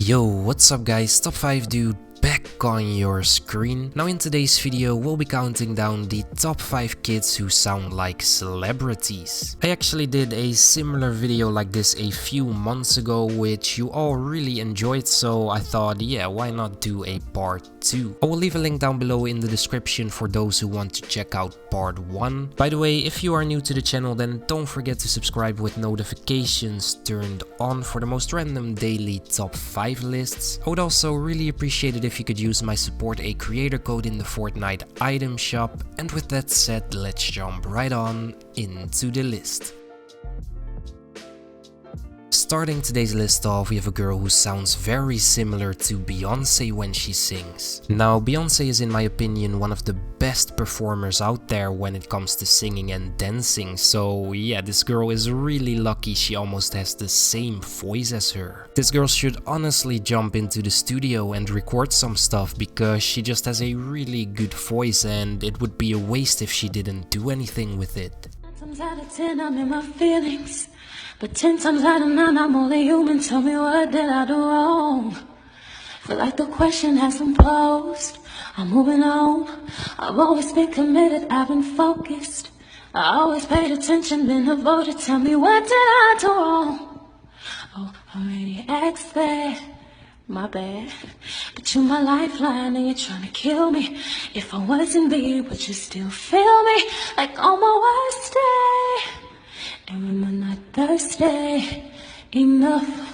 Yo, what's up guys, Top 5 Dude back on your screen. Now in today's video we'll be counting down the top 5 kids who sound like celebrities. I actually did a similar video like this a few months ago which you all really enjoyed, so I thought yeah, why not do a part 2. I will leave a link down below in the description for those who want to check out part 1. By the way, if you are new to the channel then don't forget to subscribe with notifications turned on for the most random daily top 5 lists. I would also really appreciate it if you could use my support a creator code in the Fortnite item shop. And with that said, let's jump right on into the list. Starting today's list off, we have a girl who sounds very similar to Beyonce when she sings. Now, Beyonce is in my opinion one of the best performers out there when it comes to singing and dancing, so yeah, this girl is really lucky she almost has the same voice as her. This girl should honestly jump into the studio and record some stuff because she just has a really good voice and it would be a waste if she didn't do anything with it. 9 times out of 10 I'm in my feelings, but 10 times out of 9 I'm only human. Tell me, what did I do wrong? Feel like the question has been posed. I'm moving on. I've always been committed, I've been focused. I always paid attention, been devoted. Tell me, what did I do wrong? Oh, I already asked that, my bad. But you're my lifeline and you're trying to kill me. If I wasn't there, would you still feel me? Like on my worst day, and when we're not thirsty enough.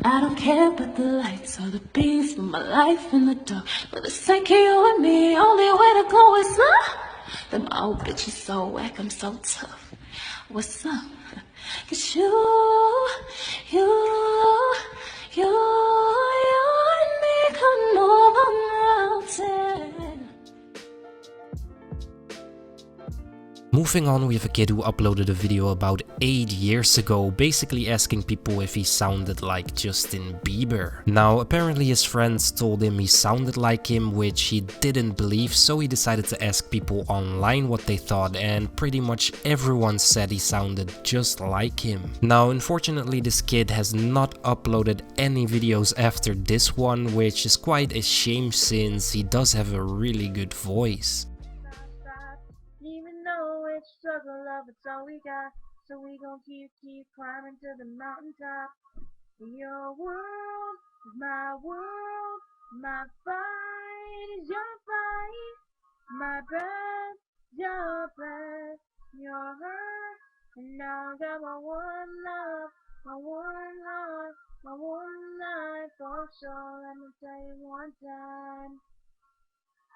I don't care about the lights or the beams, but my life in the dark. For the sake of you and me, only way to go is up. Then my old bitch is so whack, I'm so tough. What's up? 'Cause you and me could move a mountain. Moving on, we have a kid who uploaded a video about 8 years ago, basically asking people if he sounded like Justin Bieber. Now, apparently his friends told him he sounded like him, which he didn't believe, so he decided to ask people online what they thought, and pretty much everyone said he sounded just like him. Now, unfortunately, this kid has not uploaded any videos after this one, which is quite a shame since he does have a really good voice. Even though it's struggle, love, it's all we got. So we gon' keep climbing to the mountaintop. Your world is my world. My fight is your fight. My breath is your breath. Your hurt, and now I got my one love, my one heart, my one life for sure. Let me tell you one time.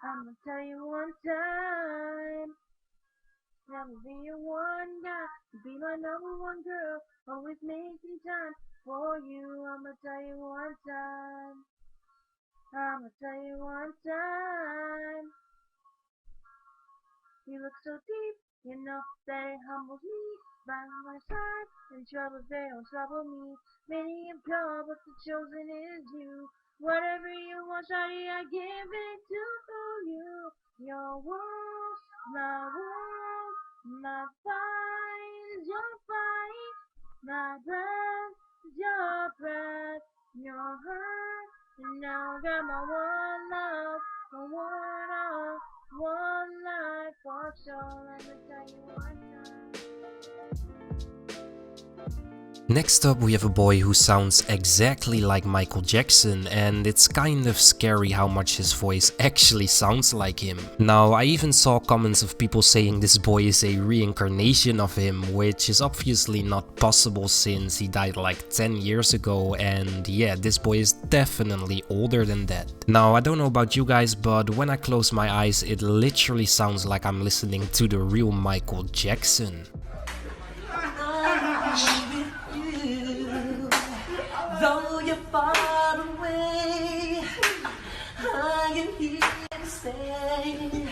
I'ma tell you one time. Never be your one guy, be my number one girl, always making time for you. I'ma tell you one time, I'ma tell you one time. You look so deep, you know that it humbles me. By my side, in trouble they don't trouble me. Many and pure, but the chosen is you. Whatever you want, shawty, I give it to you. Your world, my world. My fight is your fight, my breath is your breath, your hurt, and now I got my one love, my one all, one life for sure. Let me tell you one time. Next up, we have a boy who sounds exactly like Michael Jackson, and it's kind of scary how much his voice actually sounds like him. Now, I even saw comments of people saying this boy is a reincarnation of him, which is obviously not possible since he died like 10 years ago, and yeah, this boy is definitely older than that. Now, I don't know about you guys, but when I close my eyes, it literally sounds like I'm listening to the real Michael Jackson. Though you're far away, I am here to stay.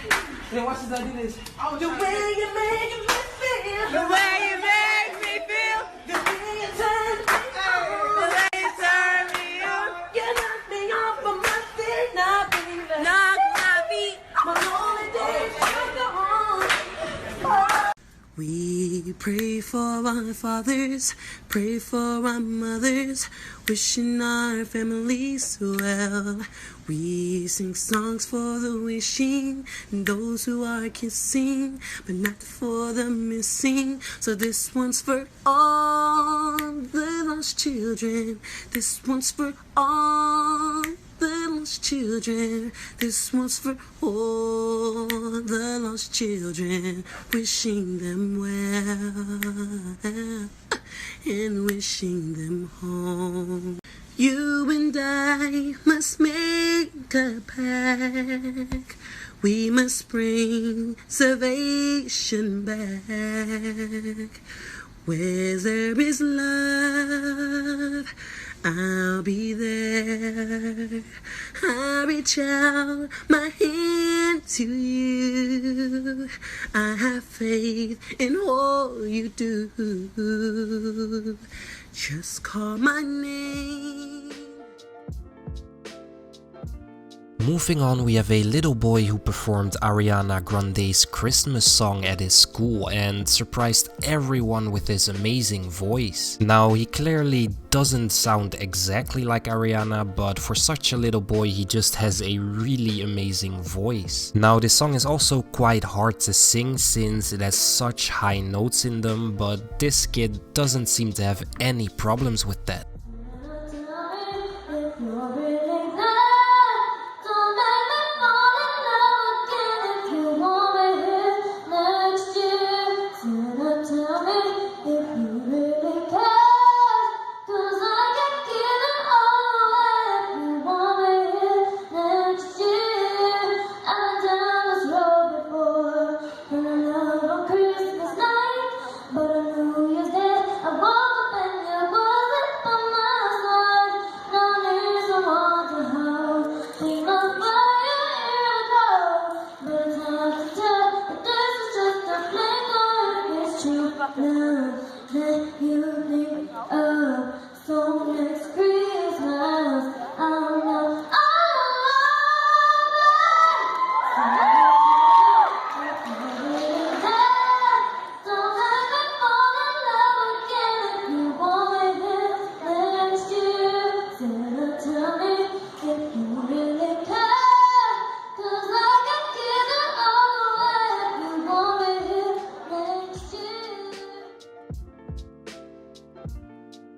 Then watch as I do this. The way you make me feel, The way you make me feel, the way you turn me on, the way you turn me on, you knock me off of my feet, now baby. knock my feet. My lonely days are gone. We Pray for our fathers, pray for our mothers, wishing our families well. We sing songs for the wishing and those who are kissing, but not for the missing. So this one's for all the lost children. This one's for all the lost children. This one's for all the lost children, wishing them well and wishing them home. You and I must make a pact. We must bring salvation back. Where there is love, I'll be there. I reach out my hand to you. I have faith in all you do. Just call my name. Moving on, we have a little boy who performed Ariana Grande's Christmas song at his school and surprised everyone with his amazing voice. Now, he clearly doesn't sound exactly like Ariana, but for such a little boy, he just has a really amazing voice. Now, this song is also quite hard to sing since it has such high notes in them, but this kid doesn't seem to have any problems with that.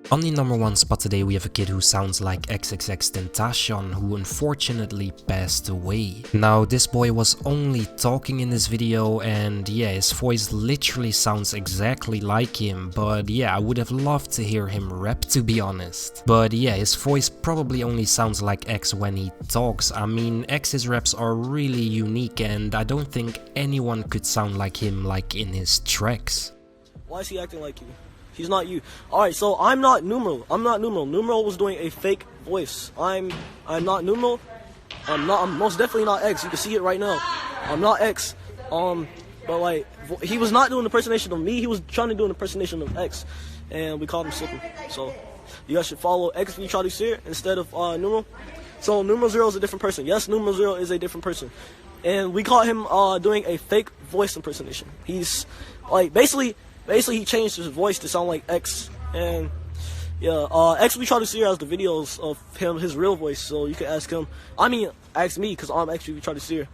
On the number 1 spot today we have a kid who sounds like XXXTentacion, who unfortunately passed away. Now, this boy was only talking in this video and yeah, his voice literally sounds exactly like him, but yeah, I would have loved to hear him rap, to be honest. But yeah, his voice probably only sounds like X when he talks. I mean, X's raps are really unique and I don't think anyone could sound like him like in his tracks. Why is he acting like you? He's not you. Alright, so I'm not Numeral. I'm not Numeral. Numeral was doing a fake voice. I'm not Numeral. I'm most definitely not X. You can see it right now. I'm not X. But like, he was not doing an impersonation of me. He was trying to do an impersonation of X. And we called him Slipper. So, you guys should follow X V Charlie Sear instead of Numeral. So, Numeral Zero is a different person. Yes, Numeral Zero is a different person. And we caught him doing a fake voice impersonation. He's, like, basically he changed his voice to sound like X, and yeah, X we try to see has the videos of him, his real voice, so you can ask him. I mean, ask me, cause I'm actually trying to see her.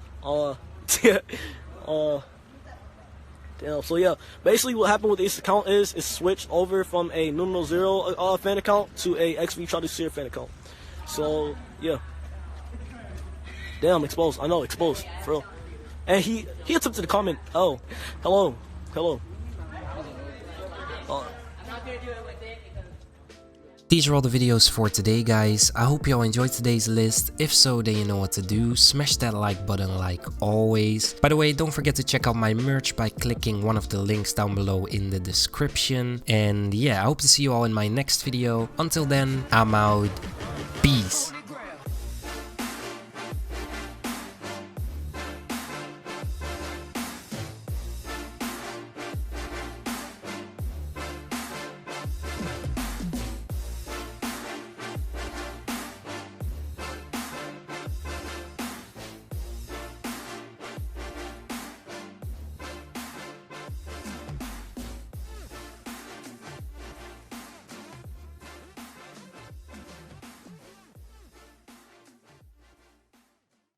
Damn. So yeah, basically what happened with this account is it switched over from a Numeral Zero fan account to a XV Try to See fan account. So yeah. Damn, exposed. I know, exposed, for real. And he attempted to comment. Oh, hello. These are all the videos for today, guys. I hope you all enjoyed today's list. If so, then you know what to do. Smash that like button like always. By the way, don't forget to check out my merch by clicking one of the links down below in the description. And yeah, I hope to see you all in my next video. Until then, I'm out. Peace.